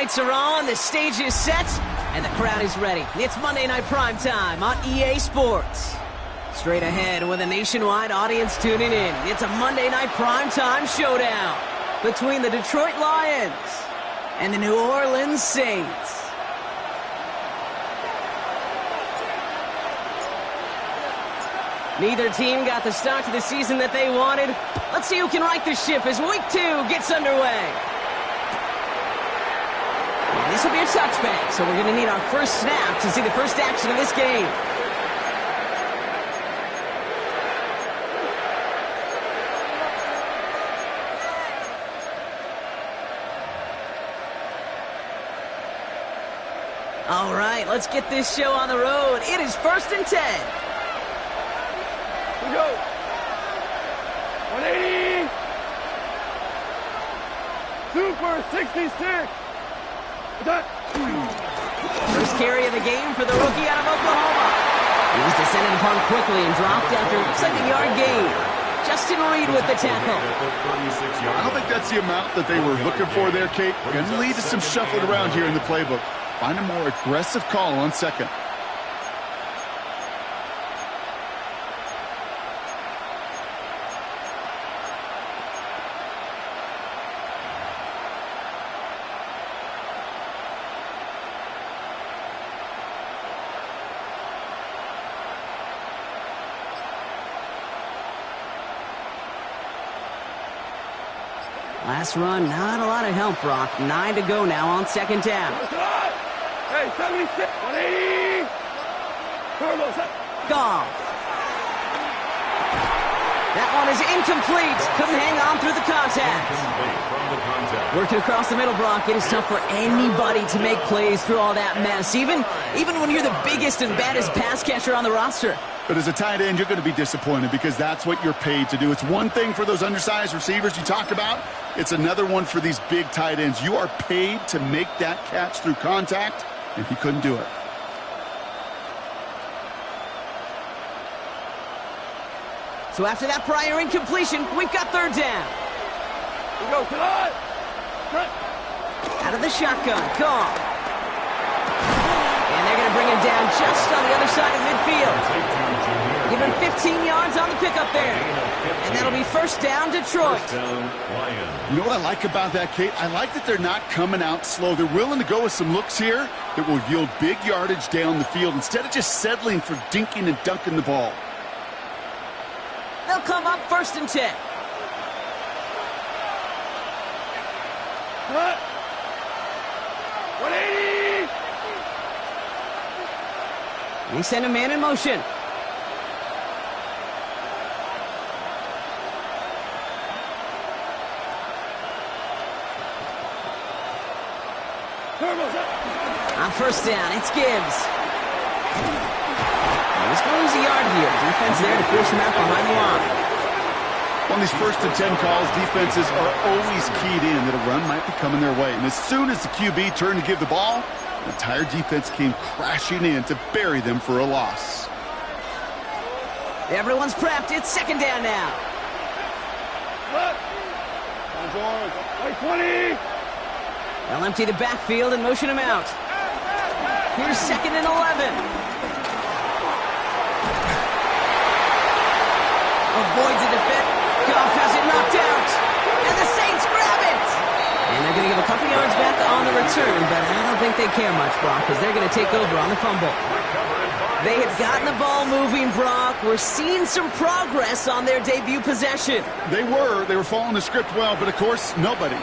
lights are on, the stage is set, and the crowd is ready. It's Monday Night Primetime on EA Sports. Straight ahead with a nationwide audience tuning in, it's a Monday Night Primetime showdown between the Detroit Lions and the New Orleans Saints. Neither team got the start to the season that they wanted. Let's see who can right the ship as Week 2 gets underway. And this will be a touchback, so we're going to need our first snap to see the first action of this game. All right, let's get this show on the road. It is 1st and 10. We go. 180. Super 66. First carry of the game for the rookie out of Oklahoma. He was descended upon quickly and dropped after a 2nd-yard gain. Justin Reed with the tackle. I don't think that's the amount that they were looking for there, Kate. Going to lead to some shuffling around here in the playbook. Find a more aggressive call on second. Last run, not a lot of help, Brock. 9 to go now on 2nd down. Hey, 76, 180. Goff. That one is incomplete. Couldn't hang on through the contact. Working across the middle, Brock. It is tough for anybody to make plays through all that mess, even when you're the biggest and baddest pass catcher on the roster. But as a tight end, you're going to be disappointed because that's what you're paid to do. It's one thing for those undersized receivers you talk about. It's another one for these big tight ends. You are paid to make that catch through contact, and he couldn't do it. So after that prior incompletion, we've got 3rd down. We go tonight. Out of the shotgun, Goff. And they're going to bring him down just on the other side of midfield. Give him 15 yards on the pickup there. And that'll be 1st down, Detroit. You know what I like about that, Kate? I like that they're not coming out slow. They're willing to go with some looks here that will yield big yardage down the field instead of just settling for dinking and dunking the ball. They'll come up 1st and 10. Cut. 180. We send a man in motion. On 1st down, it's Gibbs. He's going to lose a yard here. Defense there to force him out behind the line. On these 1st and 10 calls, defenses are always keyed in that a run might be coming their way. And as soon as the QB turned to give the ball, the entire defense came crashing in to bury them for a loss. Everyone's prepped. It's 2nd down now. Like 20. They'll empty the backfield and motion him out. Here's 2nd and 11. Avoids a defense. Goff has it knocked out. And the Saints grab it. And they're going to give a couple yards back on the return, but I don't think they care much, Brock, because they're going to take over on the fumble. They had gotten the ball moving, Brock. We're seeing some progress on their debut possession. They were following the script well, but of course, nobody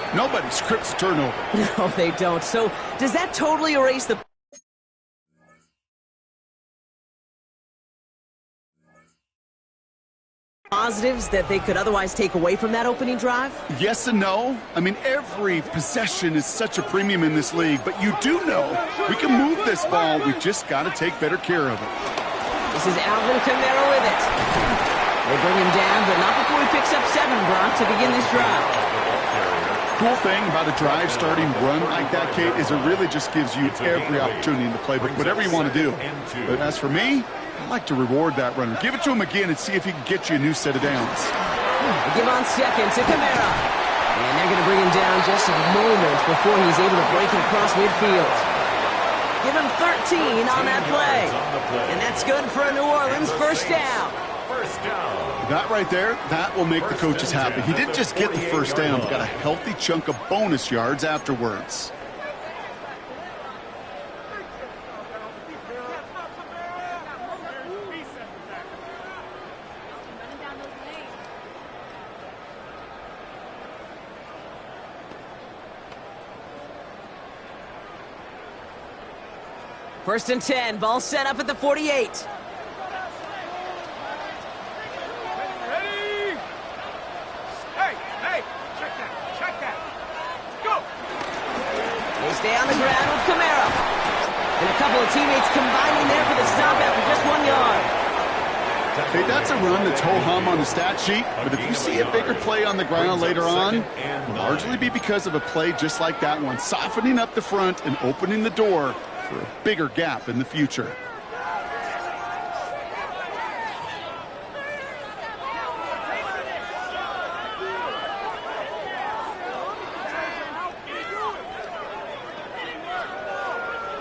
scripts turnover. No, they don't. So does that totally erase the positives that they could otherwise take away from that opening drive? Yes and no. I mean, every possession is such a premium in this league, but you do know we can move this ball. We just got to take better care of it. This is Alvin Kamara with it. They bring him down, but not before he picks up 7, Brock, to begin this drive. Cool thing about a drive starting run like that, Kate, is it really just gives you every opportunity in the playbook, whatever you want to do. But as for me, I like to reward that runner. Give it to him again and see if he can get you a new set of downs. Give on 2nd to Kamara. And they're going to bring him down just a moment before he's able to break it across midfield. Give him 13 on that play. And that's good for a New Orleans first down. That right there, that will make the coaches happy. He didn't just get the first down, but got a healthy chunk of bonus yards afterwards. First and 10, ball set up at the 48. Ready? Hey, check that. Go! They stay on the ground with Kamara. And a couple of teammates combining there for the stop after just 1 yard. Hey, that's a run that's ho-hum on the stat sheet, but if you see a bigger play on the ground later on, it'll largely be because of a play just like that one, softening up the front and opening the door for a bigger gap in the future.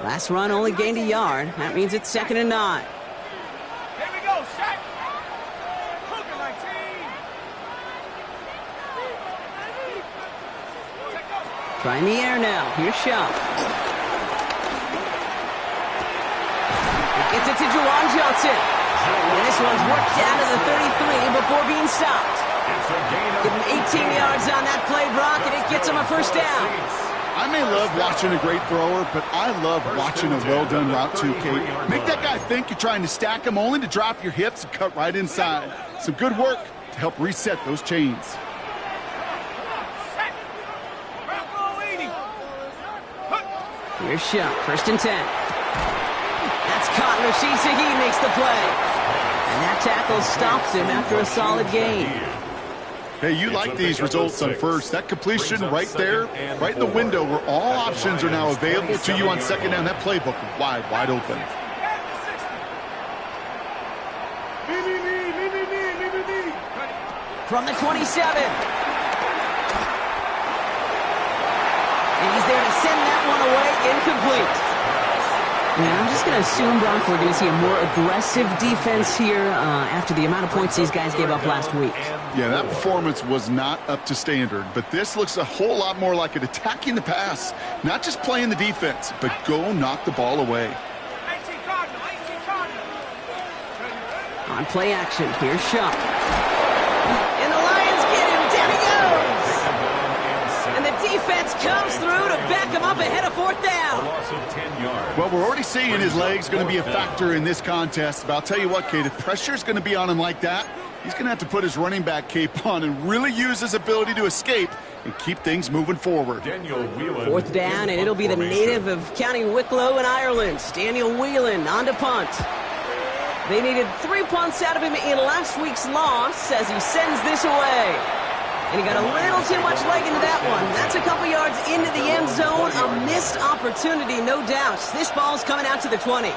Last run only gained a yard. That means it's 2nd and 9. Here we go, set! Cooking my team! Trying the air now. Here's Shaw. Gets it to Juwan Johnson. And this one's worked down to the 33 before being stopped. Give him 18 yards on that play, Brock, and it gets him a first down. I may love watching a great thrower, but I love watching a well-done route too, Kate. Make that guy think you're trying to stack him only to drop your hips and cut right inside. Some good work to help reset those chains. Here's Shaw, 1st and 10. That's caught. Rashid Shaheed makes the play. And that tackle stops him after a solid gain. Hey, you like these results on first. That completion right there, right in the window where all options are now available to you on 2nd down. That playbook wide open. From the 27. And he's there to send that one away, incomplete. Yeah, I'm just going to assume, Brock, we're going to see a more aggressive defense here after the amount of points these guys gave up last week. Yeah, that performance was not up to standard, but this looks a whole lot more like it attacking the pass, not just playing the defense, but go knock the ball away. On play action, here's Shaw. And the Lions get him, down he goes! And the defense comes through to back him up ahead of 4th down. Well, we're already seeing his legs going to be a factor in this contest, but I'll tell you what, Kate, if pressure's going to be on him like that, he's going to have to put his running back cape on and really use his ability to escape and keep things moving forward. 4th down, and it'll be the native of County Wicklow in Ireland, Daniel Whelan, on to punt. They needed 3 punts out of him in last week's loss as he sends this away. And he got a little too much leg into that one. That's a couple yards into the end zone. A missed opportunity, no doubt. This ball's coming out to the 20.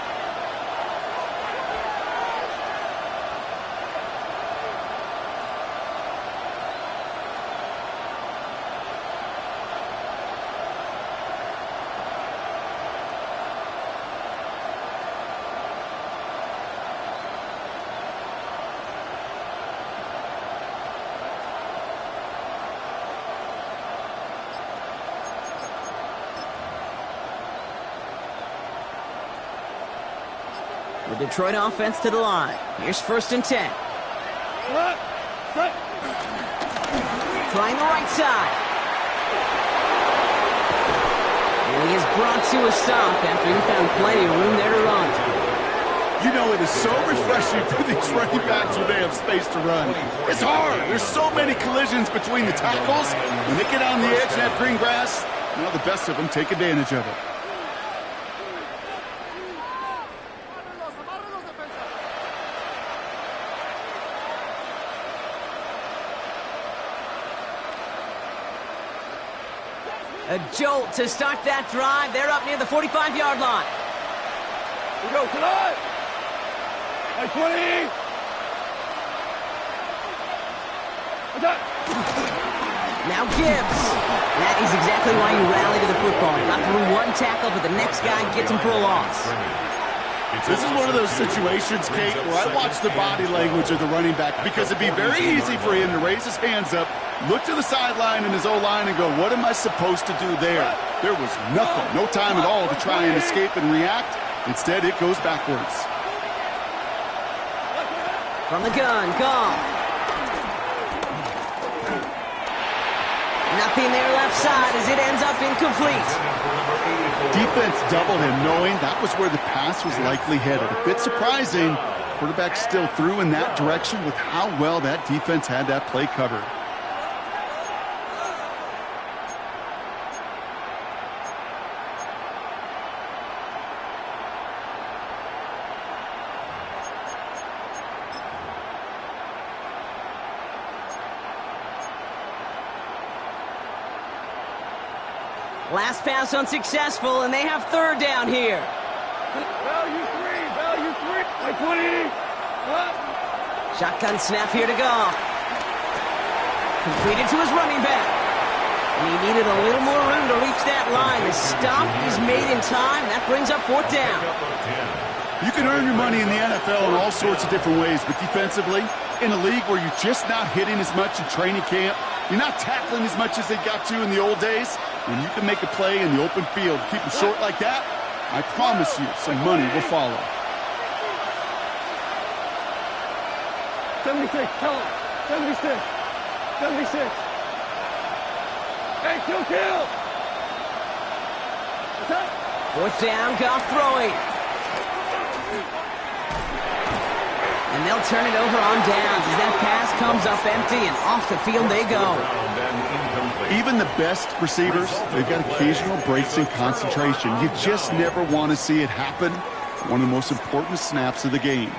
The Detroit offense to the line. Here's 1st and 10. Trying the right side. And he is brought to a stop after he found plenty of room there to run. You know, it is so refreshing for these running backs when they have space to run. It's hard. There's so many collisions between the tackles. When they get on the edge and have green grass, you know, the best of them take advantage of it. A jolt to start that drive. They're up near the 45-yard line. We go tonight. Hey, 20. What's that? Now Gibbs. That is exactly why you rally to the football. Got through one tackle, but the next guy gets him for a loss. This is one of those situations, Kate, where I watch the body language of the running back because it'd be very easy for him to raise his hands up, look to the sideline in his O-line and go, what am I supposed to do there? There was nothing, no time at all to try and escape and react. Instead, it goes backwards. From the gun, Goff. Nothing there left side as it ends up incomplete. Defense doubled him, knowing that was where the pass was likely headed. A bit surprising. Quarterback still threw in that direction with how well that defense had that play covered. Last pass unsuccessful, and they have third down here. Value three, like 20. Shotgun snap here to Goff. Completed to his running back. And he needed a little more room to reach that line. The stop is made in time. That brings up fourth down. You can earn your money in the NFL in all sorts of different ways, but defensively, in a league where you're just not hitting as much in training camp, you're not tackling as much as they got to in the old days, when you can make a play in the open field, keep them short like that, I promise you some money will follow. 76, tell him. 76. 76. Hey, kill. What's up? Fourth down, Goff throwing. And they'll turn it over on downs as that pass comes up empty and off the field they go. Even the best receivers, they've got occasional breaks in concentration. You just never want to see it happen. One of the most important snaps of the game.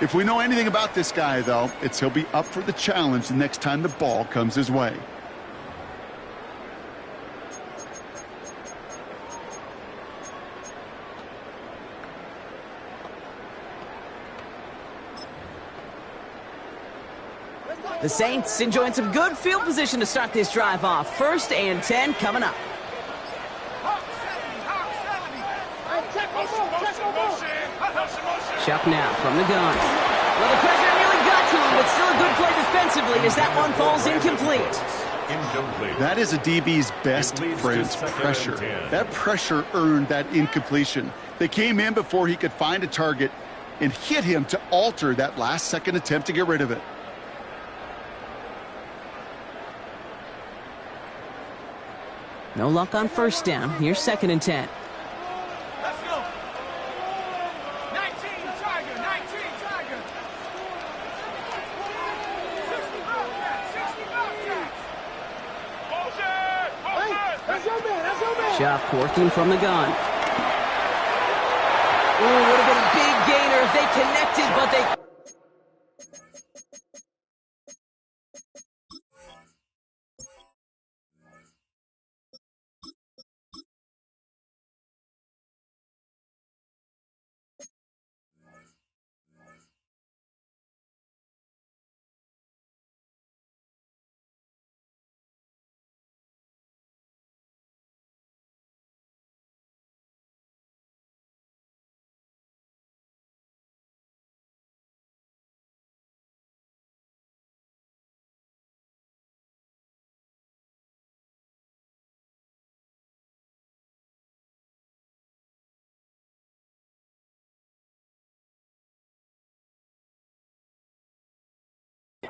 If we know anything about this guy, though, it's he'll be up for the challenge the next time the ball comes his way. The Saints enjoying some good field position to start this drive off. 1st and 10 coming up. Chuck now from the gun. Well, the pressure nearly got to him, but still a good play defensively as that one falls incomplete. That is a DB's best friend's pressure. That pressure earned that incompletion. They came in before he could find a target and hit him to alter that last-second attempt to get rid of it. No luck on 1st down. Here's 2nd and 10. Let's go. 19, Tiger. 19, Tiger. 60 Bobcats. 60 Bobcats. Hey, that's your man. Chuck working from the gun. Ooh, would have been a big gainer if they connected, but they...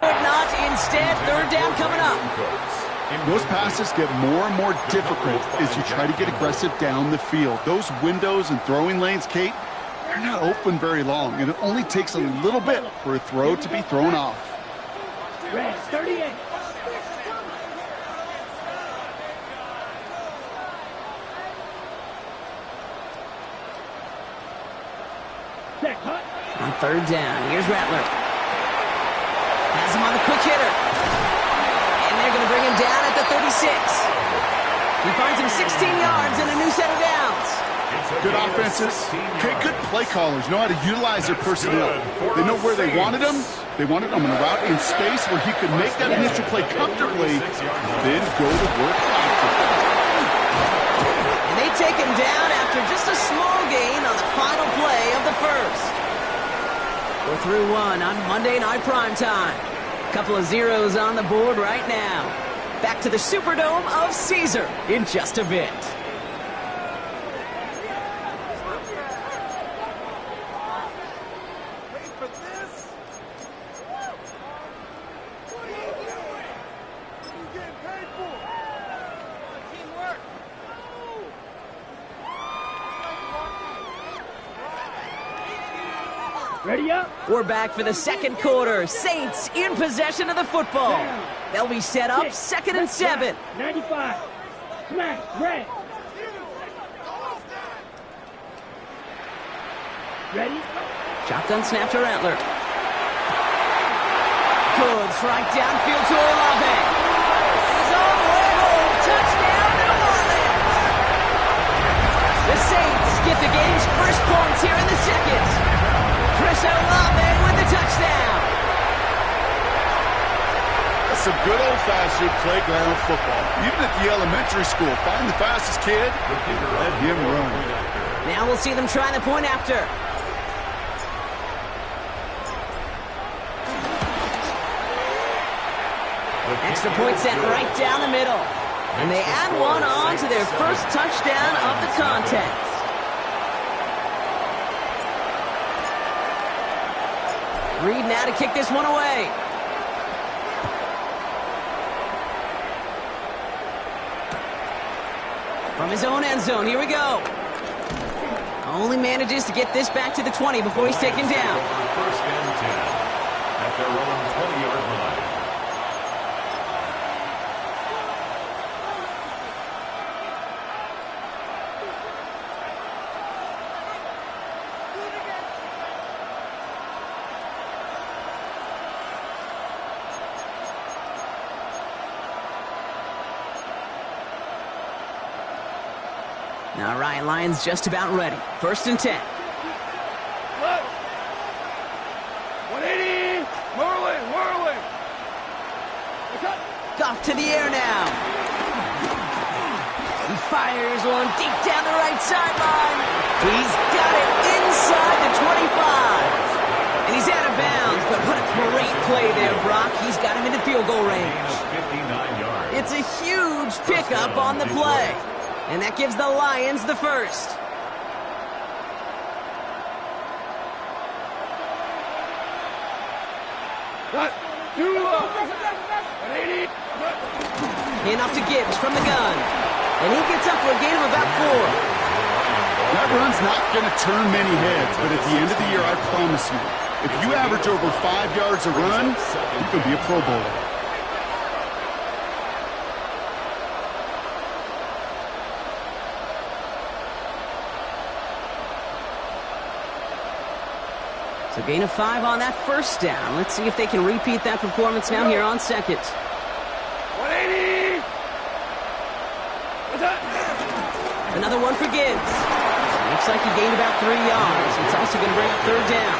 But not. Instead, 3rd down coming up. Those passes get more and more difficult as you try to get aggressive down the field. Those windows and throwing lanes, Kate, they're not open very long, and it only takes a little bit for a throw to be thrown off. Red, 38. On 3rd down, here's Rattler. Has him on the quick hitter. And they're going to bring him down at the 36. He finds him 16 yards and a new set of downs. Good offenses, okay, good play callers know how to utilize their personnel. They know where they wanted them. They wanted him on a route in space where he could make that initial play comfortably, then go to work after. And they take him down after just a small gain on the final play of the first. We're through one on Monday Night Primetime. Couple of zeros on the board right now. Back to the Superdome of Caesar in just a bit. Ready up? We're back for the second quarter. Saints in possession of the football. They'll be set up 2nd and 7. 95. Smash. Red. Ready? Shotgun snap to Rattler. Goods right downfield to Olave. He's all the way home. Touchdown, New Orleans. The Saints get the game's first points here in the second. Chris Olave with the touchdown. That's some good old-fashioned playground football. Even at the elementary school, find the fastest kid, let him run. Now we'll see them try the point after. Extra point set right down the middle. And they add one on to their first touchdown of the contest. Reed now to kick this one away. From his own end zone, here we go. Only manages to get this back to the 20 before he's taken down. First and 10 at their own 20-yard line. All right, Lions just about ready. 1st and 10. 180. Whirling. Goff to the air now. He fires one deep down the right sideline. He's got it inside the 25. And he's out of bounds, but what a great play there, Brock. He's got him in the field goal range. 59 yards. It's a huge pickup on the play. And that gives the Lions the first. Handoff to Gibbs from the gun. And he gets up for a gain of about 4. That run's not going to turn many heads, but at the end of the year, I promise you, if you average over 5 yards a run, you can be a Pro Bowler. So gain of 5 on that first down. Let's see if they can repeat that performance now here on second. 180. Another one for Gibbs. Looks like he gained about 3 yards. It's also going to bring up 3rd down.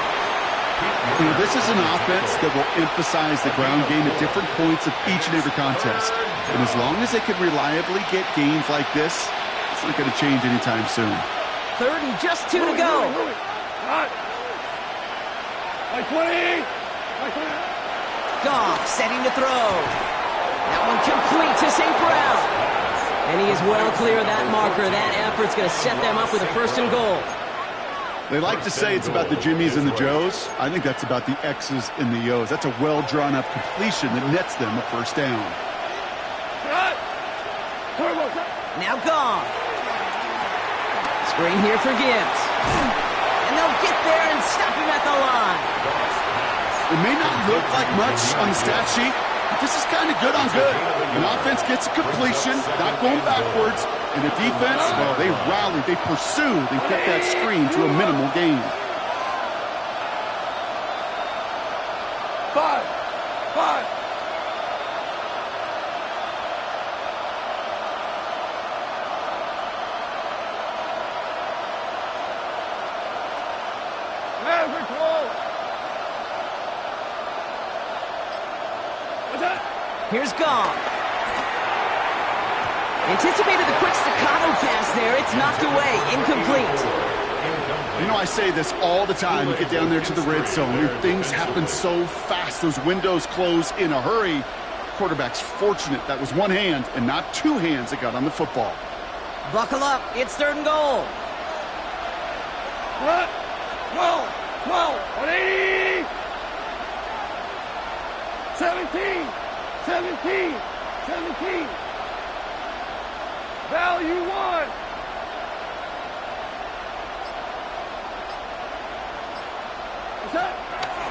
You know, this is an offense that will emphasize the ground game at different points of each and every contest. And as long as they can reliably get gains like this, it's not going to change anytime soon. 3rd and just 2 to go. Like 20. Goff setting to throw. That one complete to St. Brown. And he is well clear of that marker. That effort's going to set them up with a 1st and goal. They like to say it's about the Jimmies and the Joes. I think that's about the X's and the O's. That's a well-drawn-up completion that nets them a 1st down. Now Goff. Screen here for Gibbs. And they'll get there and stop him at the line. It may not look like much on the stat sheet, but this is kind of good on good. An offense gets a completion, not going backwards, and the defense, well, they rallied, they pursued, and kept that screen to a minimal gain. 5. Very close. What's that? Here's Gong. Anticipated the quick staccato pass there. It's knocked away. Incomplete. You know, I say this all the time. You get down there to the red zone, and things happen so fast. Those windows close in a hurry. Quarterback's fortunate that was one hand and not two hands that got on the football. Buckle up. It's 3rd and goal. What? 12, 180. 17. Value 1. What's that?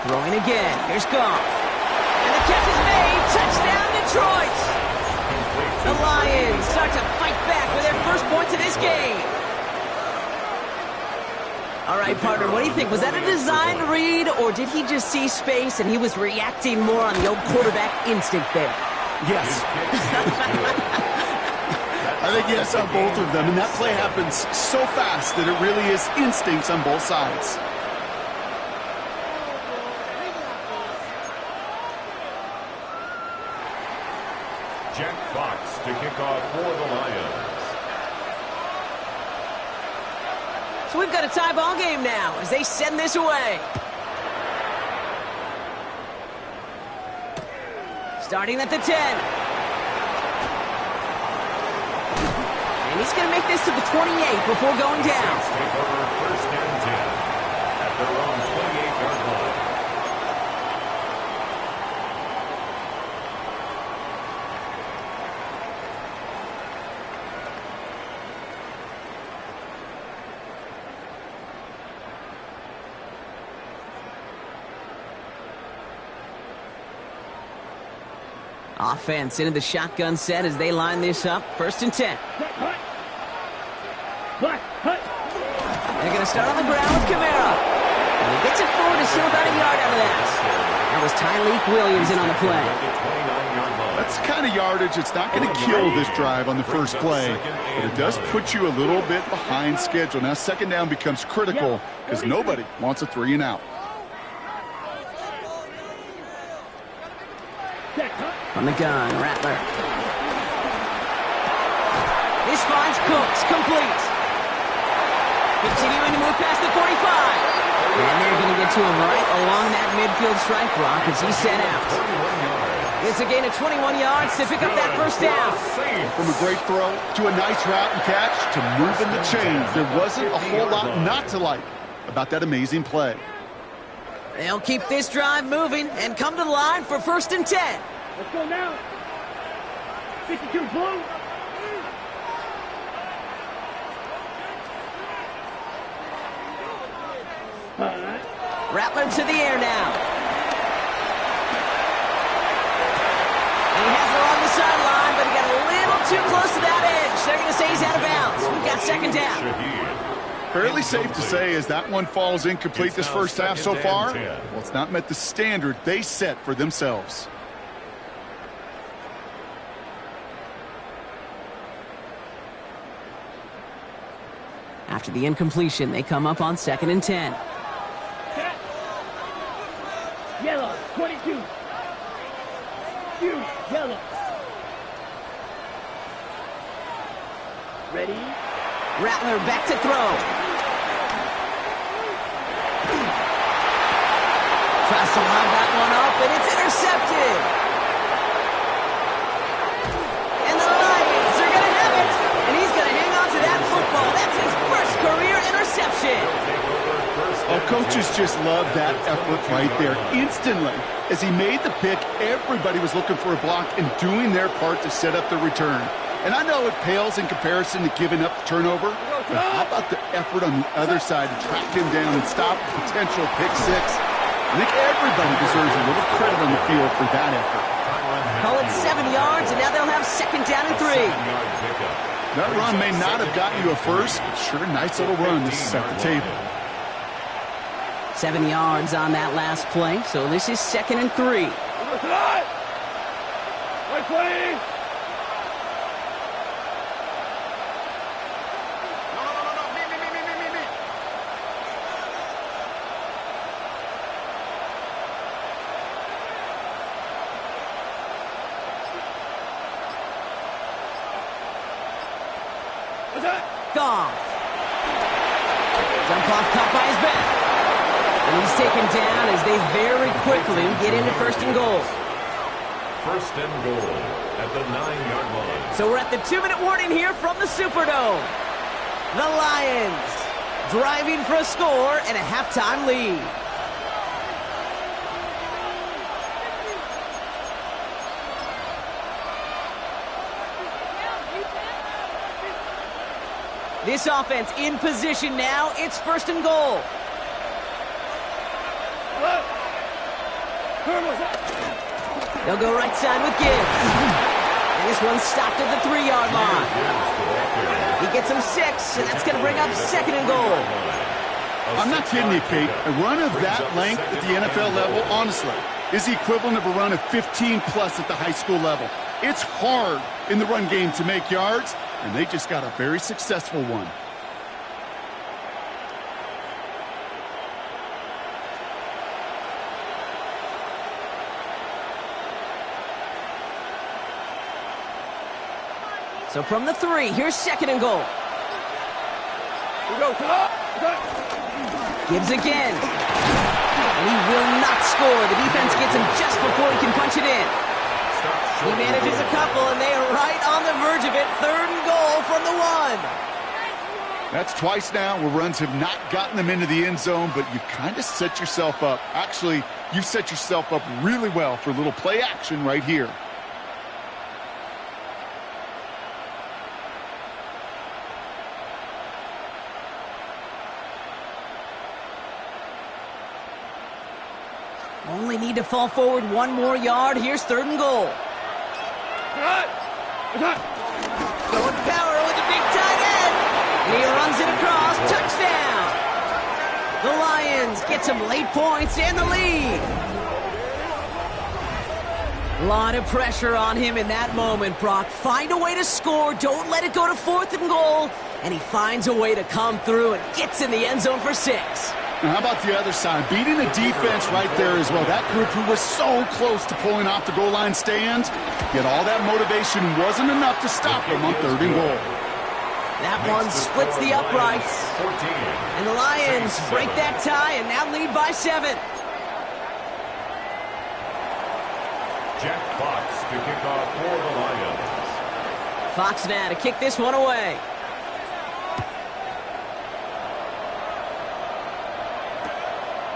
Throwing again. Here's Goff. And the catch is made. Touchdown, Detroit. The Lions start to fight back with their first points of this game. All right, partner, what do you think? Was that a design read, or did he just see space and he was reacting more on the old quarterback instinct there? Yes. I think yes on both of them, and that play happens so fast that it really is instincts on both sides. Jack Fox to kick off for the Lions. So we've got a tie ball game now as they send this away. Starting at the 10. And he's going to make this to the 28 before going down. Take over 1st and 10 at their own 28-yard line. Offense into the shotgun set as they line this up. 1st and 10. They're going to start on the ground with Kamara. And he gets it forward to still about a yard out of that. That was Tyreek Williams in on the play. That's the kind of yardage it's not going to kill this drive on the first play, but it does put you a little bit behind schedule. Now 2nd down becomes critical because nobody wants a 3 and out. From the gun, Rattler. This finds Cooks, complete. Continuing to move past the 45. And they're going to get to him right along that midfield strike block as he's sent out. It's a gain of 21 yards to pick up that 1st down. From a great throw to a nice route and catch to moving the chains, there wasn't a whole lot not to like about that amazing play. They'll keep this drive moving and come to the line for 1st and 10. Let's go now. 52 blue. Rattler to the air now. And he has it along the sideline, but he got a little too close to that edge. They're going to say he's out of bounds. We've got 2nd down. Fairly safe to say as that one falls incomplete this first half so far. Well, it's not met the standard they set for themselves. After the incompletion, they come up on 2nd and 10. Yellow, 22. Huge, yellow. Ready? Rattler back to throw. Tries to line that one up, and it's intercepted. And the Lions are going to have it. And he's going to hang on to that football. That's his first career interception. Oh, coaches just love that effort right there. Instantly, as he made the pick, everybody was looking for a block and doing their part to set up the return. And I know it pales in comparison to giving up the turnover, but how about the effort on the other side to track him down and stop a potential pick six? I think everybody deserves a little credit on the field for that effort. Call it 7 yards, and now they'll have 2nd down and 3. That run may not have gotten you a first, but sure, nice little run to set the table. 7 yards on that last play, so this is 2nd and 3. Goff. Dump off caught by his back. And he's taken down as they very quickly get into first and goal. First and goal at the 9-yard line. So we're at the 2-minute warning here from the Superdome. The Lions driving for a score and a halftime lead. This offense in position now. It's first and goal. They'll go right side with Gibbs. And this one's stopped at the 3-yard line. He gets him 6, and that's going to bring up second and goal. I'm not kidding you, Kate. A run of that length at the NFL level, honestly, is the equivalent of a run of 15-plus at the high school level. It's hard in the run game to make yards, and they just got a very successful one. So from the 3, here's second and goal. Gibbs again. And he will not score. The defense gets him just before he can punch it in. He manages a couple, and they are right on the verge of it. Third and goal from the 1. That's twice now where runs have not gotten them into the end zone, but you've kind of set yourself up. Actually, you've set yourself up really well for a little play action right here. Only need to fall forward 1 more yard. Here's third and goal. Going power with the big tight end. And he runs it across. Touchdown. The Lions get some late points and the lead. A lot of pressure on him in that moment, Brock. Find a way to score. Don't let it go to fourth and goal. And he finds a way to come through and gets in the end zone for 6. Now, how about the other side? Beating the defense right there as well. That group who was so close to pulling off the goal line stand, yet all that motivation wasn't enough to stop them on third and goal. That one splits the uprights. And the Lions break that tie and now lead by 7. Jack Fox to kick off for the Lions. Fox now to kick this one away.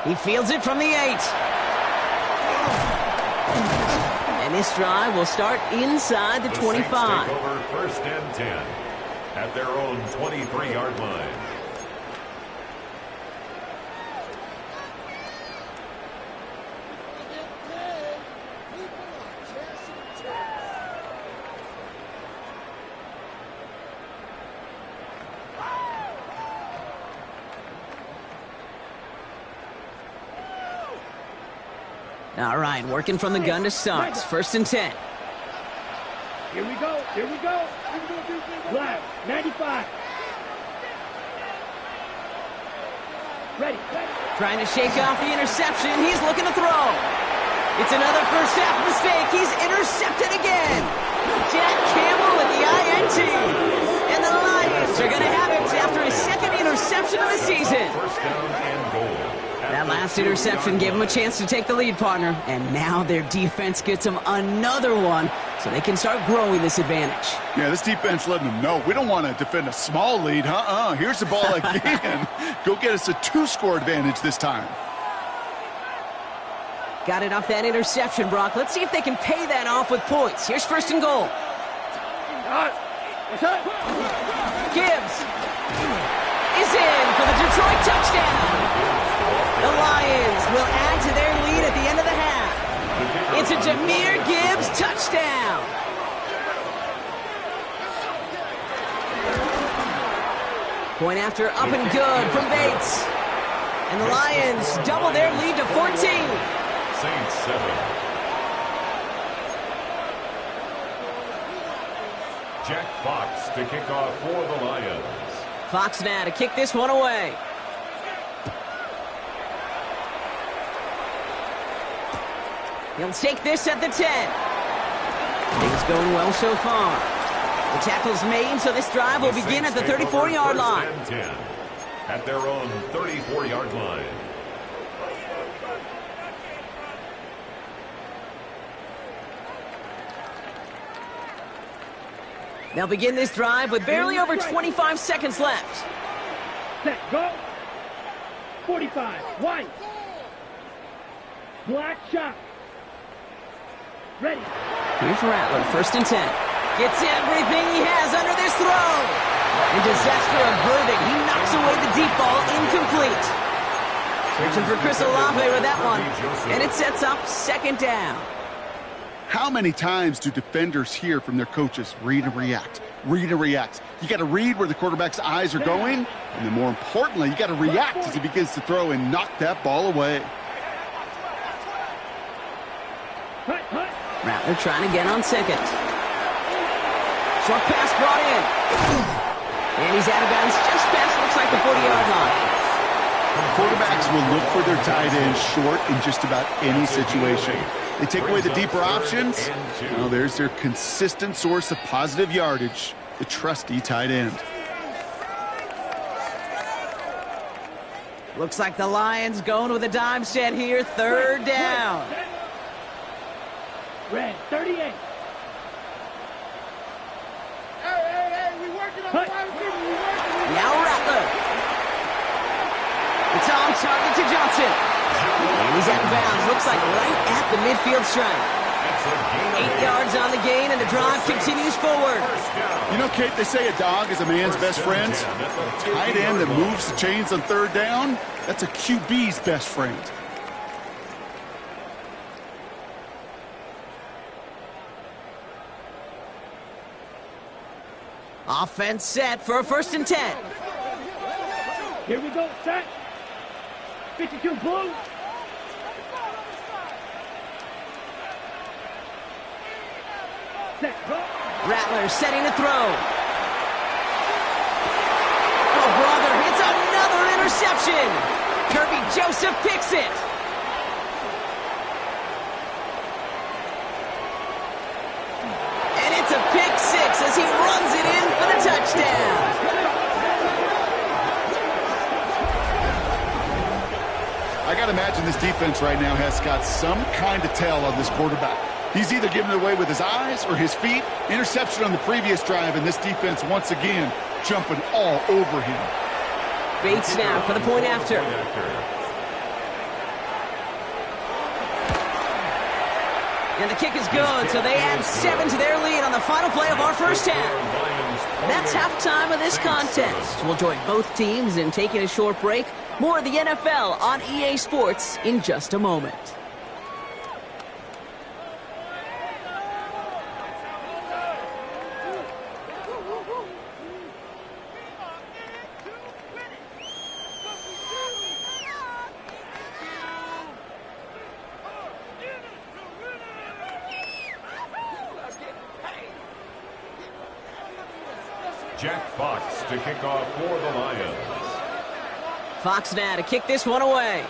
He fields it from the 8. And this drive will start inside the 25. Saints take over first and 10 at their own 23-yard line. All right, working from the gun to start. First and 10. Here we go. Here we go. Left. 95. Ready. Trying to shake off the interception. He's looking to throw. It's another first half mistake. He's intercepted again. Jack Campbell with the INT. And the Lions are going to have it after his second interception of the season. First down and goal. That last interception gave them a chance to take the lead, partner. And now their defense gets them another one so they can start growing this advantage. Yeah, this defense letting them know we don't want to defend a small lead. Here's the ball again. Go get us a 2-score advantage this time. Got it off that interception, Brock. Let's see if they can pay that off with points. Here's first and goal. Gibbs is in for the Detroit touchdown. The Lions will add to their lead at the end of the half. It's a Jahmyr Gibbs touchdown. Point after up and good from Bates. And the Lions double their lead to 14. Saints 7. Jack Fox to kick off for the Lions. Fox now to kick this one away. He'll take this at the 10. Things going well so far. The tackle's made, so this drive will begin at the 34-yard line. At their own 34-yard line. They'll begin this drive with barely over 25 seconds left. Set, go. 45, white. Black shot. Ready. Here's Rattler, 1st and 10. Gets everything he has under this throw. And disaster averted. He knocks away the deep ball, incomplete. Searching for Chris Olave with that one. And it sets up 2nd down. How many times do defenders hear from their coaches, read and react, read and react? You got to read where the quarterback's eyes are going, and then more importantly, you got to react as he begins to throw and knock that ball away. Rattler trying again on 2nd. Short pass brought in. And he's out of bounds just past, looks like the 40-yard line. Quarterbacks will look for their tight end short in just about any situation. They take away the deeper options. Well, there's their consistent source of positive yardage, the trusty tight end. Looks like the Lions going with a dime set here, 3rd down. Red, 38. Hey, we working on 5 receiver. Now Rattler. It's on target to Johnson. And he's out of bounds. Looks like right at the midfield stripe. 8 yards on the gain, and the drive continues forward. You know, Kate, they say a dog is a man's best friend. A tight end that moves the chains on 3rd down, that's a QB's best friend. Offense set for a 1st and 10. Here we go, set. 52 blue. Set, go. Rattler setting to throw. Oh, brother, it's another interception. Kirby Joseph picks it. And it's a pick 6 as he runs it in for the touchdown. I got to imagine this defense right now has got some kind of tell on this quarterback. He's either giving it away with his eyes or his feet. Interception on the previous drive, and this defense once again jumping all over him. Bait snap for the point after. And the kick is good, so they add 7 to their lead on the final play of our first half. That's halftime of this contest. We'll join both teams in taking a short break. More of the NFL on EA Sports in just a moment. Jack Fox to kick off for the Lions. Fox now to kick this one away.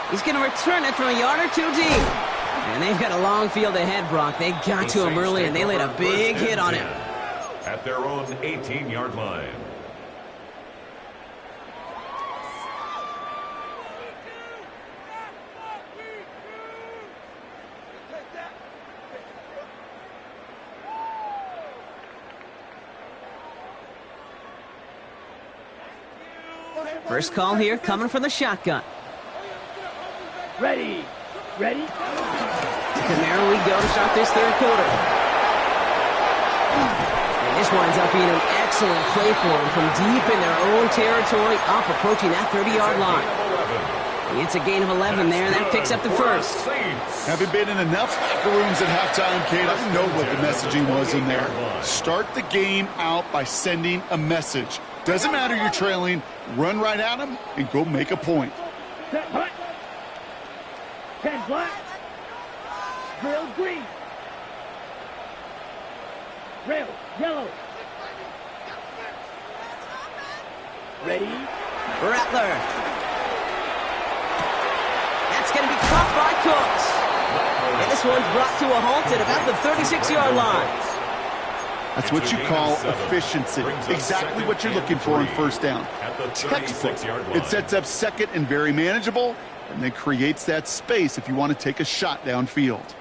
He's going to return it from a yard or 2 deep. And they've got a long field ahead, Brock. They got to him early, and they laid a big hit on him. At their own 18-yard line. First call here coming from the shotgun. Ready. Ready. To Camaro we go to start this 3rd quarter. And this winds up being an excellent play for them from deep in their own territory, up approaching that 30-yard line. It's a gain of 11 there, and that picks up the first. Having been in enough locker rooms at halftime, Kate, I know what the messaging was in there. Start the game out by sending a message. Doesn't matter you're trailing, run right at them and go make a point. Set, hut. 10 black. Drill green. Rail yellow. Ready. Rattler. That's going to be caught by Cooks. And this one's brought to a halt at about the 36-yard line. That's what you call efficiency. Exactly what you're looking for on first down. Textbook. It sets up second and very manageable, and then creates that space if you want to take a shot downfield.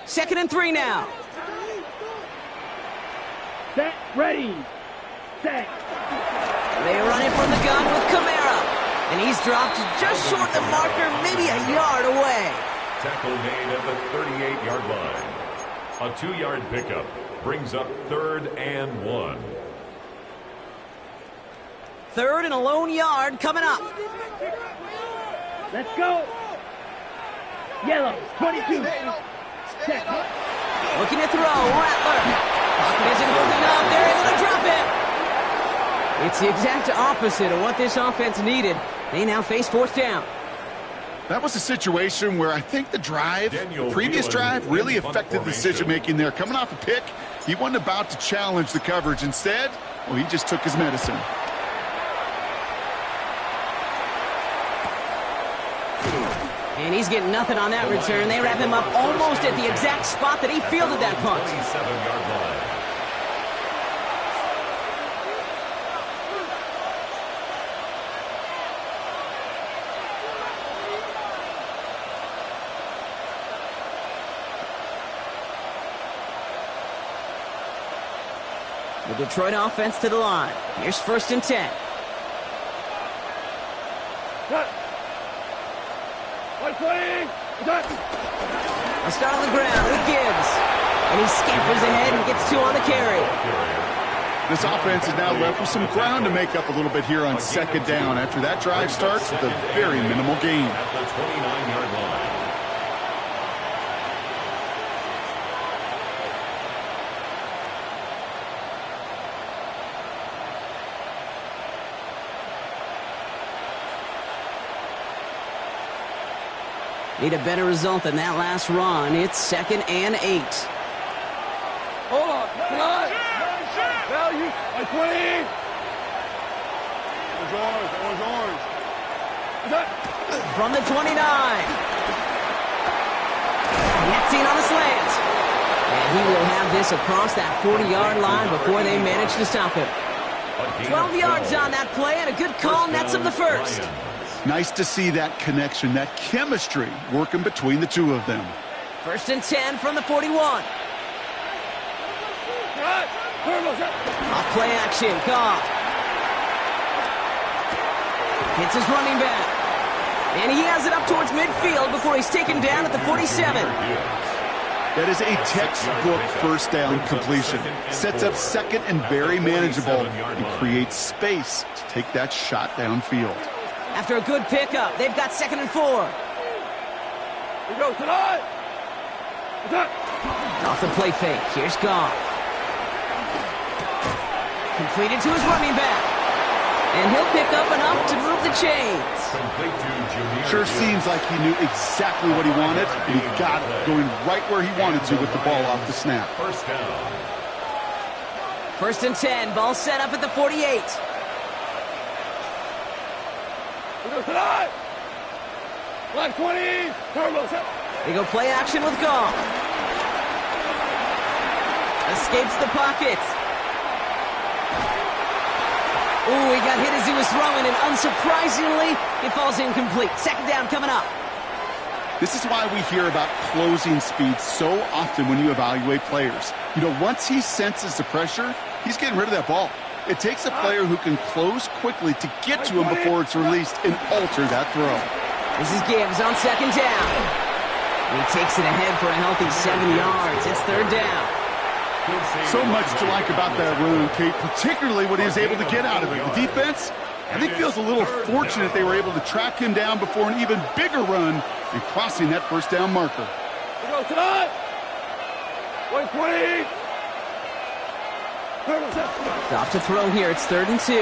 Second and 3 now. Set, ready, set. They run it from the gun with Kamara. And he's dropped just short of the marker, maybe a yard away. Tackle made at the 38-yard line. A 2-yard pickup brings up 3rd and 1. 3rd and a lone yard coming up. Let's go. Yellow, 22. Set. Looking to throw, Rattler. Pocket isn't holding up. They're able to drop it. It's the exact opposite of what this offense needed. They now face 4th down. That was a situation where I think the previous drive really affected the decision-making there. Coming off a pick, he wasn't about to challenge the coverage. Instead, well, he just took his medicine. And he's getting nothing on that return. They wrap him up almost at the exact spot that he fielded that punt. 27-yard line. The Detroit offense to the line. Here's 1st and 10. Cut. 120. Cut. A start on the ground with Gibbs. And he scampers ahead and gets 2 on the carry. This offense is now left with some ground to make up a little bit here on 2nd down after that drive starts with a very minimal gain. At the 29-yard line. Need a better result than that last run. It's 2nd and 8. Hold on. Come on. Value. 120. Orange. From the 29. Netzing on the slant. And he will have this across that 40-yard line before they manage to stop him. 12 yards on that play, and a good call nets him the first. Nice to see that connection, that chemistry working between the two of them. 1st and 10 from the 41. Off play action, Goff. Hits his running back. And he has it up towards midfield before he's taken down at the 47. That is a textbook first down completion. Sets up second and very manageable and creates space to take that shot downfield. After a good pickup, they've got 2nd and 4. We go tonight. Off the play fake, here's Goff. Completed to his running back. And he'll pick up enough to move the chains. Sure seems like he knew exactly what he wanted, and he got it, going right where he wanted to with the ball off the snap. 1st down. 1st and 10, ball set up at the 48. Tonight. 120. Turbo set. They go play action with Goff. Escapes the pocket. Ooh, he got hit as he was throwing, and unsurprisingly, it falls incomplete. 2nd down coming up. This is why we hear about closing speed so often when you evaluate players. You know, once he senses the pressure, he's getting rid of that ball. It takes a player who can close quickly to get to him before it's released and alter that throw. This is Gibbs on 2nd down. And he takes it ahead for a healthy 7 yards. It's 3rd down. So much to like about that run, Kate, particularly what he was able to get out of it. The defense, I think, feels a little fortunate they were able to track him down before an even bigger run and crossing that 1st down marker. We go tonight. 120. Off to throw here. It's 3rd and 2.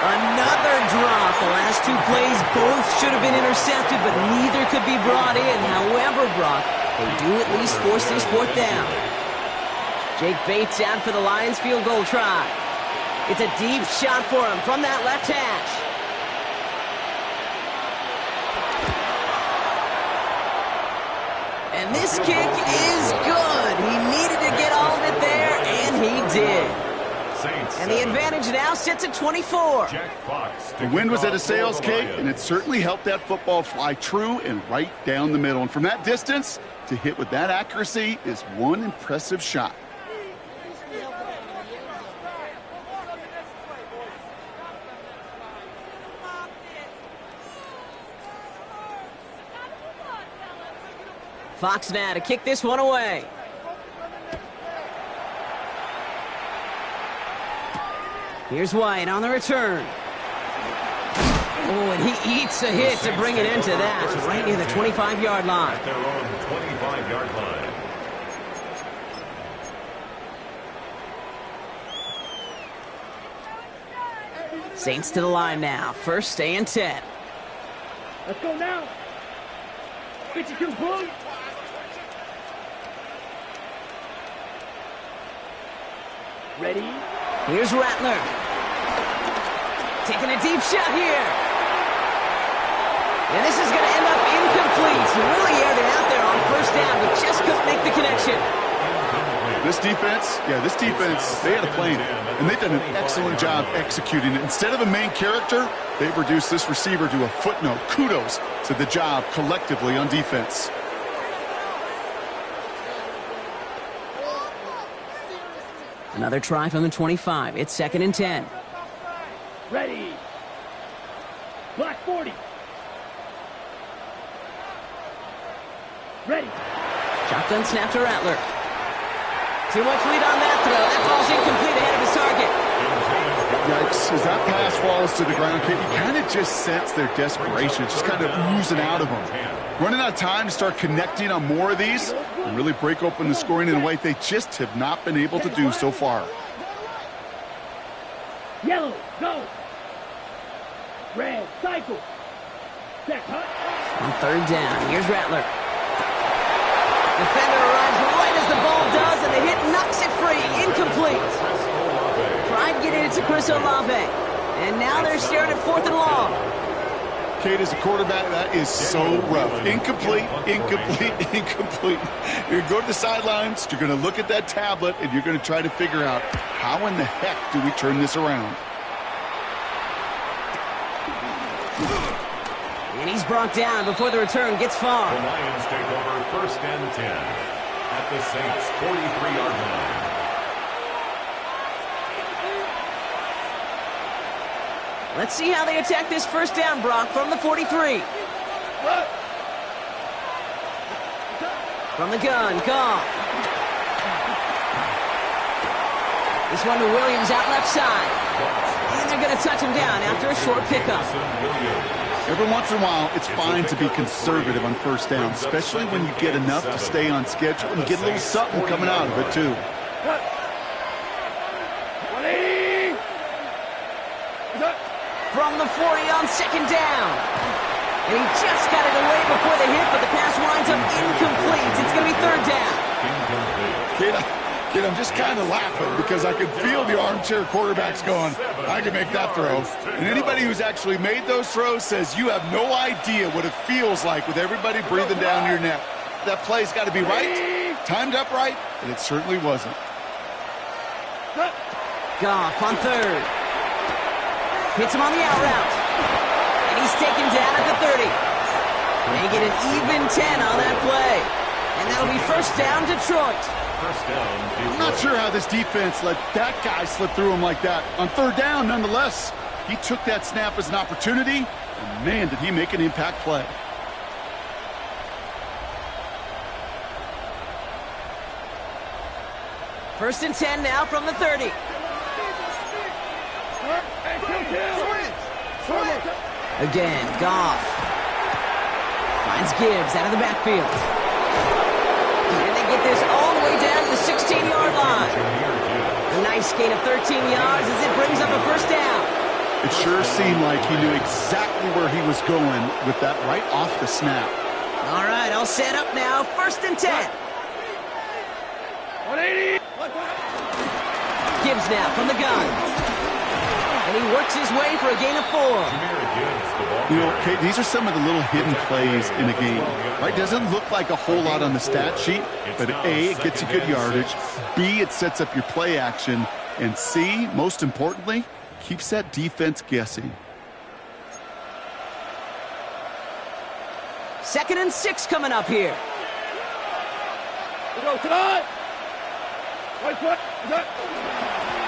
Another drop. The last 2 plays both should have been intercepted, but neither could be brought in. However, Brock, they do at least force this 4th down. Jake Bates out for the Lions field goal try. It's a deep shot for him from that left hash. And this kick is good. He needed to get all of it there, and he did. And the advantage now sits at 24. The wind was at a sails, Kate, and it certainly helped that football fly true and right down the middle. And from that distance, to hit with that accuracy is one impressive shot. Fox now to kick this one away. Here's White on the return. Oh, and he eats a hit to bring it into that, right near the 25-yard line. At their own 25-yard line. Saints to the line now. First and 10. Let's go now. 52 points. Ready? Here's Rattler. Taking a deep shot here. And this is going to end up incomplete. Really aired it out there on first down, but just couldn't make the connection. This defense, they had a plan, and they've done an excellent job executing it. Instead of a main character, they've reduced this receiver to a footnote. Kudos to the job collectively on defense. Another try from the 25. It's 2nd and 10. Ready. Black 40. Ready. Shotgun snap to Rattler. Too much lead on that throw. That ball's incomplete ahead of his target. Yikes. As that pass falls to the ground, Kate, you kind of just sense their desperation. It's just kind of oozing out of them. Running out of time to start connecting on more of these and really break open the scoring in a way they just have not been able to do so far. Yellow, go. Red, cycle. Set, cut. On 3rd down, here's Rattler. Defender arrives right as the ball does, and the hit knocks it free. Incomplete. Tried getting it to Chris Olave. And now they're staring at 4th and long. Kate, as a quarterback, that is so rough. Incomplete, incomplete, incomplete. You're going to go to the sidelines, you're going to look at that tablet, and you're going to try to figure out how in the heck do we turn this around. And he's brought down before the return gets far. The Lions take over 1st and 10 at the Saints' 43-yard line. Let's see how they attack this first down, Brock, from the 43. From the gun, Goff. This one to Williams out left side. And they're going to touch him down after a short pickup. Every once in a while, it's fine to be conservative on first down, especially when you get enough to stay on schedule and get a little something coming out of it, too. From the 40 on 2nd down. And he just got it away before the hit, but the pass winds up incomplete. It's going to be 3rd down. Kid, I'm just kind of laughing because I can feel the armchair quarterbacks going, I can make that throw. And anybody who's actually made those throws says you have no idea what it feels like with everybody breathing down your neck. That play's got to be right, timed up right, and it certainly wasn't. Goff on 3rd. Hits him on the out route. And he's taken down at the 30. They get an even 10 on that play. And that'll be 1st down, Detroit. I'm not sure how this defense let that guy slip through him like that. On 3rd down, nonetheless, he took that snap as an opportunity, and man, did he make an impact play. First and 10 now from the 30. Again, Goff finds Gibbs out of the backfield. And they get this all the way down to the 16-yard line. A nice gain of 13 yards as it brings up a 1st down. It sure seemed like he knew exactly where he was going with that right off the snap. All right, all set up now. 1st and 10. 180. Gibbs now from the gun. And he works his way for a gain of 4. You know, Kate, these are some of the little hidden plays in a game, right? Doesn't look like a whole lot on the stat sheet, but A, it gets you good yardage, B, it sets up your play action, and C, most importantly, keeps that defense guessing. 2nd and 6 coming up here.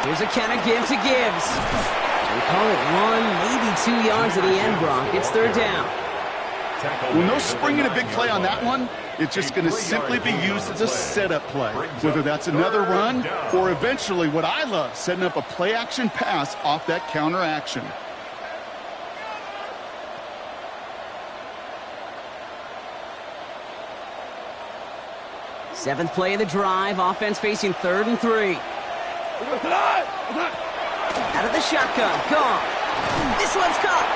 Here's a counter give to Gibbs. We call it 1, maybe 2 yards at the end, Brock. It's 3rd down. Well, no springing a big play on that one. It's just going to simply be used as a setup play, whether that's another run or eventually what I love, setting up a play-action pass off that counter action. Seventh play of the drive. Offense facing 3rd and 3. Out of the shotgun. Gone. This one's caught.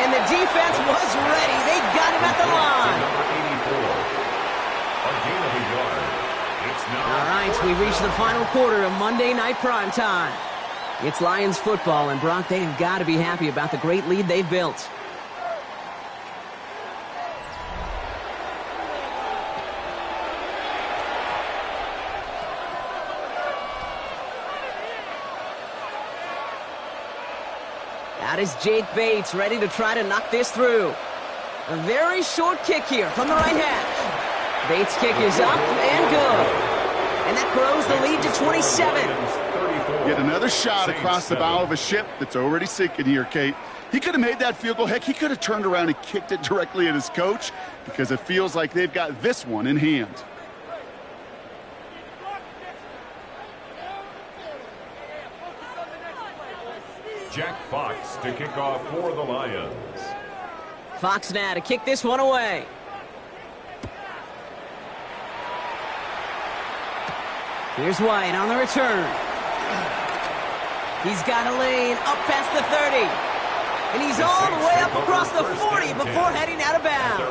And the defense was ready. They got him at the line. All right, we reach the final quarter of Monday Night Primetime. It's Lions football, and Brock, they've got to be happy about the great lead they've built. Out is Jake Bates, ready to try to knock this through. A very short kick here from the right hash. Bates' kick is up and good. And that grows the lead to 27. Yet another shot across the bow of a ship that's already sinking here, Kate. He could have made that field goal. Heck, he could have turned around and kicked it directly at his coach because it feels like they've got this one in hand. Jack Fox to kick off for the Lions. Fox now to kick this one away. Here's White on the return. He's got a lane up past the 30. And he's all the way up across the 40 before heading out of bounds.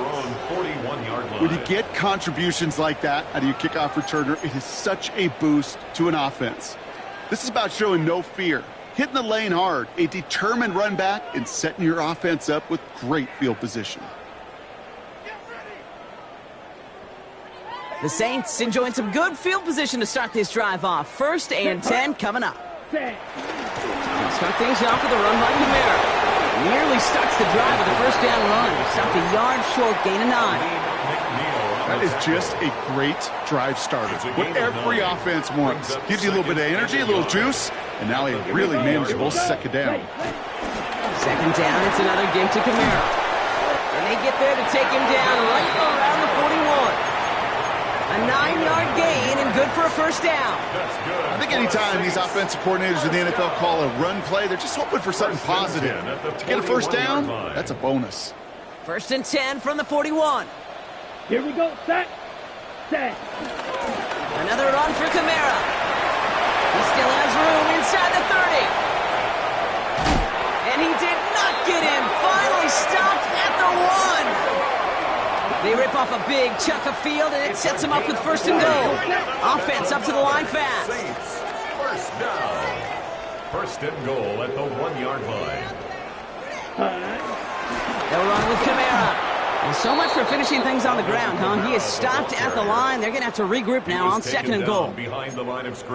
When you get contributions like that out of your kickoff returner, it is such a boost to an offense. This is about showing no fear, hitting the lane hard, a determined run back, and setting your offense up with great field position. The Saints enjoying some good field position to start this drive off. 1st and 10 coming up. Start things off with a run by Kamara. Nearly starts the drive with a 1st down run. Stopped a yard short, gain of 9. That is just a great drive starter. What every offense wants. Gives you a little bit of energy, a little juice, and now a really manageable 2nd down. 2nd down, it's another give to Kamara. And they get there to take him down right around the 41. A 9-yard gain and good for a 1st down. I think anytime these offensive coordinators in the NFL call a run play, they're just hoping for something positive. To get a 1st down, that's a bonus. 1st and 10 from the 41. Here we go, set. Another run for Kamara. He still has room inside the 30. And he did not get him. Finally stopped at the 1. They rip off a big chunk of field, and it sets him up with 1st and goal. Offense up to the line fast. 1st down. 1st and goal at the 1-yard line. They'll run with Kamara. And so much for finishing things on the ground, huh? He is stopped at the line. They're going to have to regroup now on 2nd and goal.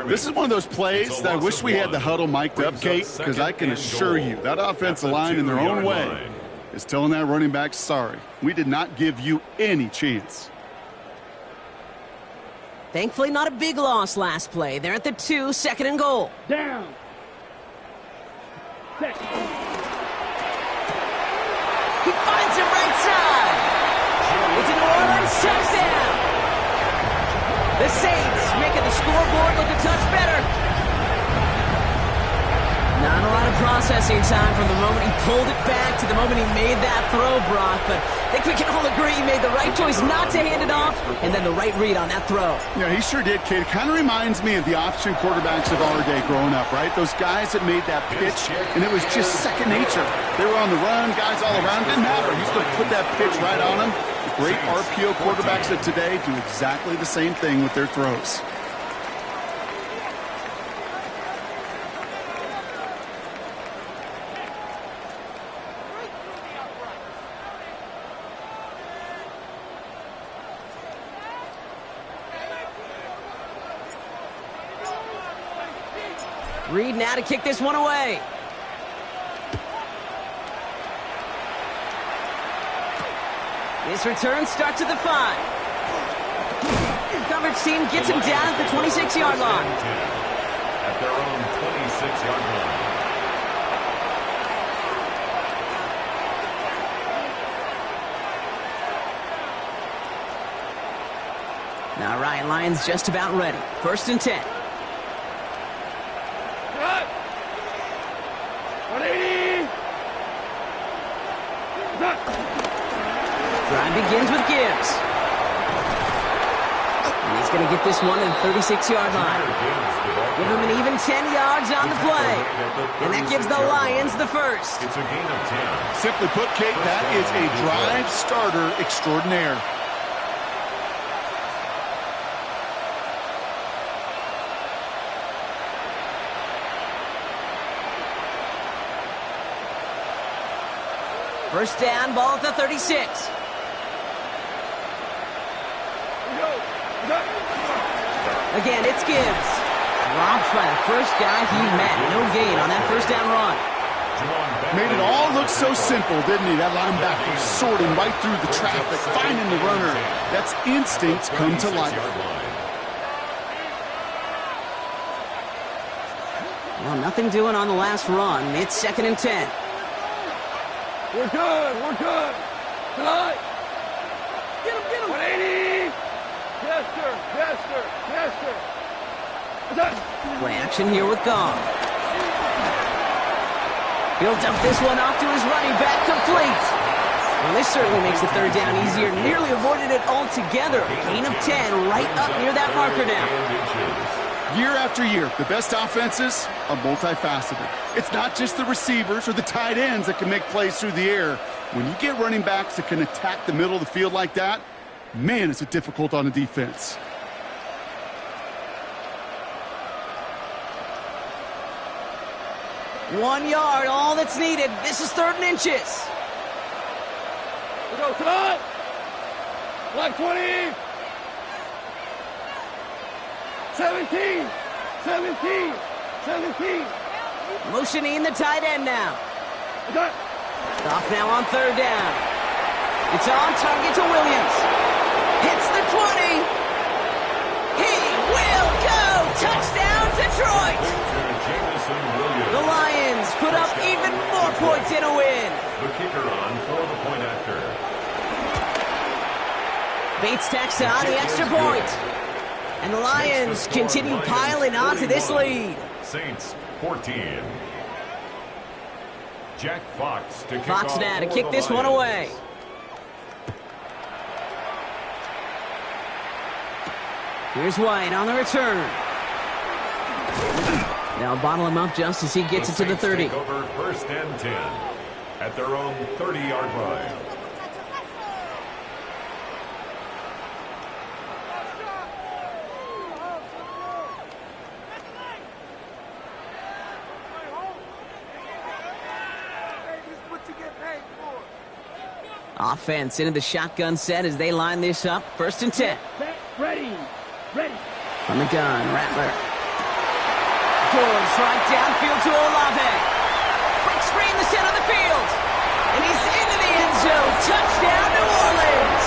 This is one of those plays that I wish we had the huddle mic'd up, Kate, because I can assure you that offensive line in their own way is telling that running back, sorry, we did not give you any chance. Thankfully, not a big loss last play. They're at the 2, 2nd and goal. Down. He finds him right side. It's a New Orleans touchdown. The Saints making the scoreboard look a touch better. Not a lot of processing time from the moment he pulled it back to the moment he made that throw, Brock. But I think we can all agree he made the right choice not to hand it off and then the right read on that throw. Yeah, he sure did, Kate. It kind of reminds me of the option quarterbacks of our day growing up, right? Those guys that made that pitch, and it was just second nature. They were on the run, guys all around. Didn't matter. He's going to put that pitch right on them. The great RPO quarterbacks of today do exactly the same thing with their throws. Reed now to kick this one away. This return starts at the 5. Coverage team gets him down at the 26-yard line. At their own 26-yard line. Now Ryan Lyons just about ready. 1st and 10. Cut. 180. Cut. Drive begins with Gibbs. And he's going to get this one at the 36-yard line. Give him an even 10 yards on the play. And that gives the Lions the first. It's a gain of 10. Simply put, Kate, that is a drive starter extraordinaire. First down, ball at the 36. Again, it's Gibbs. Dropped by the first guy he met. No gain on that first down run. Made it all look so simple, didn't he? That linebacker sorting right through the traffic, finding the runner. That's instinct come to life. Well, nothing doing on the last run. It's 2nd and 10. We're good. We're good. Tonight. Get him. Get him. 180. Yes, sir. Yes, sir. Yes, sir. Play action here with Goff. He'll dump this one off to his running back, complete. Well, this certainly makes the 3rd down easier. Nearly avoided it altogether. Gain of 10 right up near that marker now. Year after year, the best offenses are multifaceted. It's not just the receivers or the tight ends that can make plays through the air. When you get running backs that can attack the middle of the field like that, man, is it difficult on the defense. One yard, all that's needed. This is 3rd and inches. We go tonight. Black 20. 17. 17. 17. Motioning the tight end now. Cut. Goff now on 3rd down. It's on target to Williams. Hits the 20. He will go. Touchdown, Detroit. The Lions put up even more points in a win. The kicker on for the point after. Bates tacks on the extra point. And the Lions continue piling on to this lead. Saints 14. Jack Fox to kick Fox off now to for kick the this one Lions. away. Here's White on the return. Now bottle him up just as he gets it to the 30. Take over 1st and 10 at their own 30-yard line. Offense into the shotgun set as they line this up. 1st and 10. Ready. Ready. From the gun, Rattler. Goes right downfield to Olave. Breaks free in the center of the field. And he's into the end zone. Touchdown, New Orleans.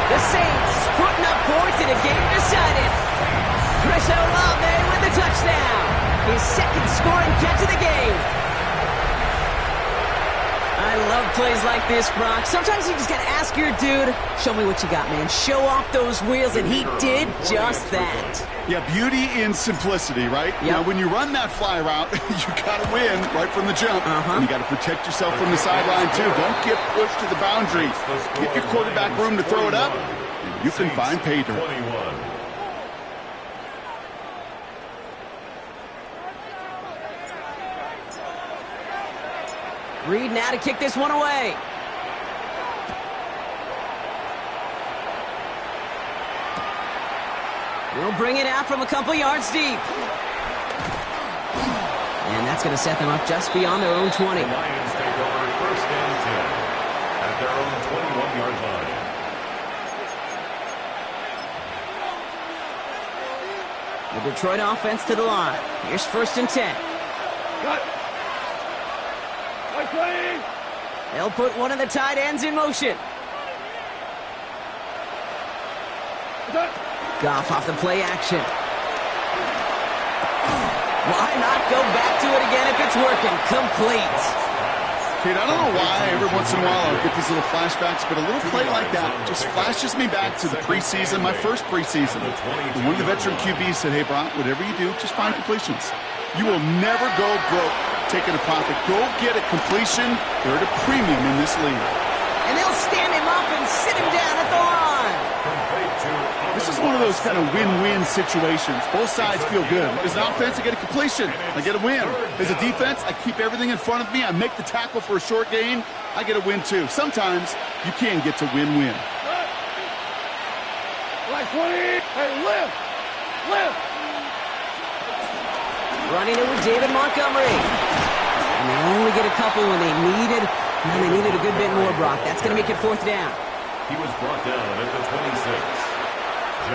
The Saints putting up points in a game decided. Chris Olave with the touchdown. His 2nd scoring catch of the game. I love plays like this, Brock. Sometimes you just got to ask your dude, show me what you got, man. Show off those wheels, and he did just that. Yeah, beauty in simplicity, right? Yep. Now, when you run that fly route, you got to win right from the jump. And you got to protect yourself from the sideline, too. Don't get pushed to the boundary. Get your quarterback room to throw it up, and you can find pay dirt. 21. Reed now to kick this one away. We'll bring it out from a couple yards deep. And that's going to set them up just beyond their own 20. The Lions take over 1st and 10 at their own 21-yard line. The Detroit offense to the line. Here's 1st and 10. Cut. Right, 20. They'll put one of the tight ends in motion. Cut. Goff off the play action. Why not go back to it again if it's working? Complete. Kate, I don't know why every once in a while I'll get these little flashbacks, but a little play like that just flashes me back to the preseason, my first preseason. And one of the veteran QBs said, hey, Brock, whatever you do, just find completions. You will never go broke taking a profit. Go get a completion. They're at a premium in this league. And they'll stand him up and sit him down at the line. This is one of those kind of win-win situations. Both sides feel good. As an offense, I get a completion. I get a win. As a defense, I keep everything in front of me. I make the tackle for a short gain. I get a win, too. Sometimes you can get to win-win. Right, 20. Hey, lift. Lift. Running it with David Montgomery. And they only get a couple when they needed a good bit more, Brock. That's going to make it 4th down. He was brought down at the 26.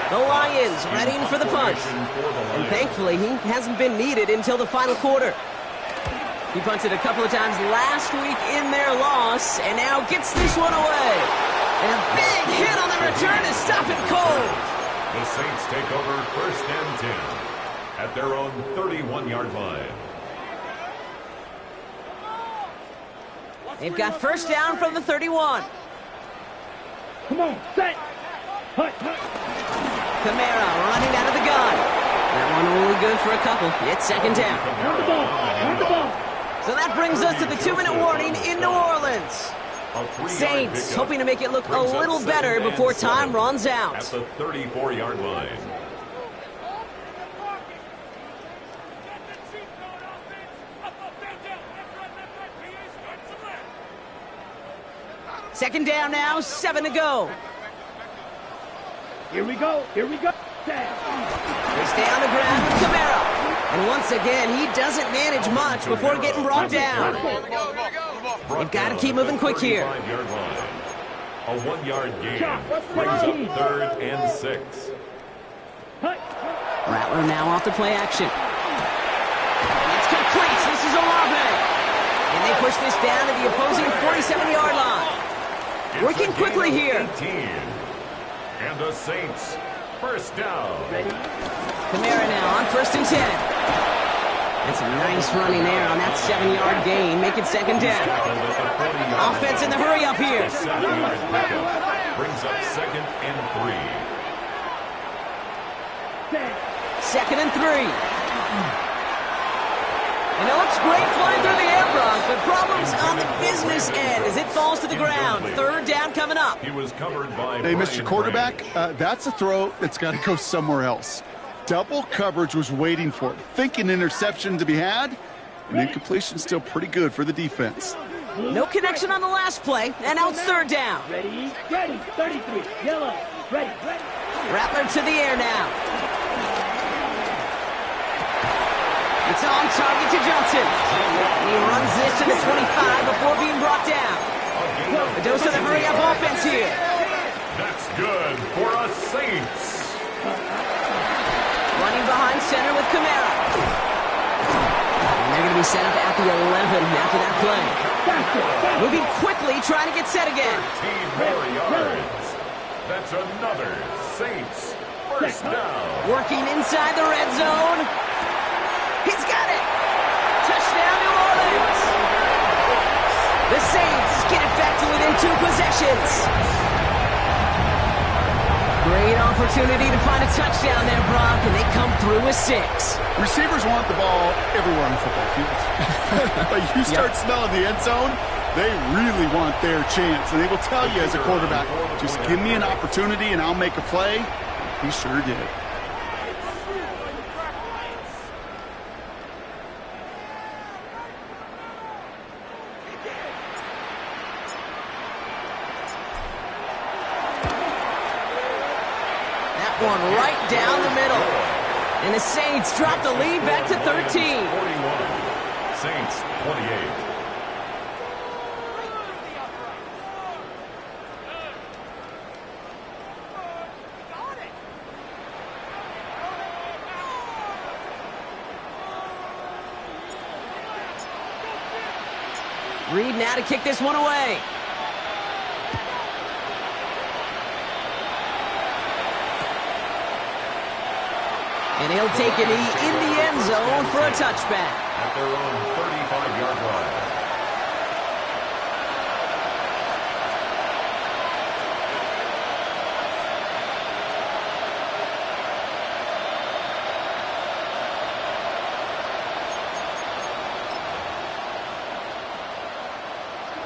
The Lions readying for the punt. And thankfully, he hasn't been needed until the final quarter. He punted a couple of times last week in their loss, and now gets this one away. And a big hit on the return to stop it cold. The Saints take over 1st and 10 at their own 31-yard line. They've got 1st down from the 31. Come on, set. Hut, hut. Kamara running out of the gun. That one only good for a couple. It's 2nd down. Run the ball. Run the ball. So that brings us to the 2-minute warning in New Orleans. Saints hoping to make it look a little better before time runs out. At the 34-yard line. Second down now, 7 to go. Here we go. Here we go. They stay on the ground with Kamara. And once again, he doesn't manage much before getting brought down. They've got to keep moving quick here. A 1-yard gain brings up 3rd and 6. Rattler now off the play action. It's complete. This is Olave. And they push this down to the opposing 47-yard line. Working quickly here. 18. And the Saints, 1st down. Kamara now on 1st and 10. And some nice running there on that 7-yard gain. Make it 2nd down. Offense in the hurry up here. 7-yard pickup brings up 2nd and 3. 2nd and 3. And it looks great flying through the air, Brock, but problems on the business end as it falls to the ground. 3rd down coming up. He was covered by Hey, Mr. Quarterback, that's a throw that's got to go somewhere else. Double coverage was waiting for it. Thinking interception to be had, and incompletion still pretty good for the defense. No connection on the last play, and now it's 3rd down. Ready, ready, 33, yellow, ready, ready. Rattler to the air now. It's on target to Johnson. He runs this to the 25 before being brought down. A dose of the hurry-up offense here. That's good for us Saints. Running behind center with Kamara. And they're going to be set up at the 11 after that play. Moving quickly, trying to get set again. 13 more yards. That's another Saints 1st down. Working inside the red zone. He's got it. Touchdown, New Orleans. The Saints get it back to within 2 possessions. Great opportunity to find a touchdown there, Brock, and they come through with 6. Receivers want the ball everywhere on the football field. But you start smelling the end zone, they really want their chance. And they will tell you as a quarterback, just give me an opportunity and I'll make a play. He sure did. One right down the middle. And the Saints drop the lead back to 13. 41. Saints 28. Reed now to kick this one away. And he'll take a knee in the end zone for a touchback. At their own 35-yard line.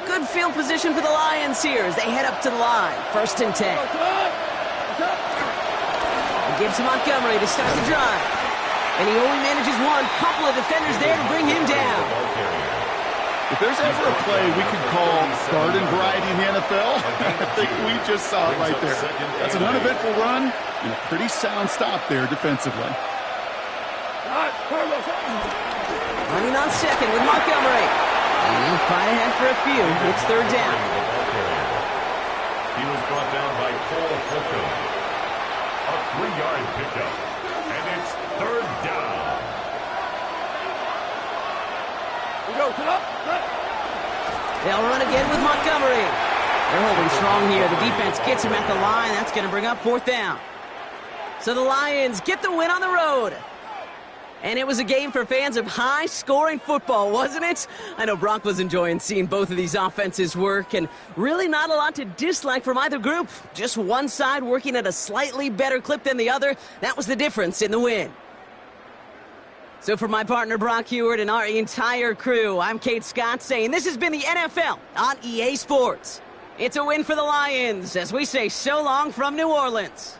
Good field position for the Lions here as they head up to the line. 1st and 10. Gives to Montgomery to start the drive. And he only manages one. Couple of defenders there to bring him down. If there's ever a play we could call garden variety in the NFL, I think we just saw it right there. That's an uneventful run and a pretty sound stop there defensively. Running on second with Montgomery. And he'll fight ahead for a few. It's 3rd down. He was brought down by Cole Holcomb. A 3-yard pickup, and it's 3rd down. We go, sit up. They'll run again with Montgomery. They're holding strong here. The defense gets him at the line. That's going to bring up 4th down. So the Lions get the win on the road. And it was a game for fans of high-scoring football, wasn't it? I know Brock was enjoying seeing both of these offenses work, and really not a lot to dislike from either group. Just one side working at a slightly better clip than the other. That was the difference in the win. So for my partner Brock Heward and our entire crew, I'm Kate Scott saying this has been the NFL on EA Sports. It's a win for the Lions as we say so long from New Orleans.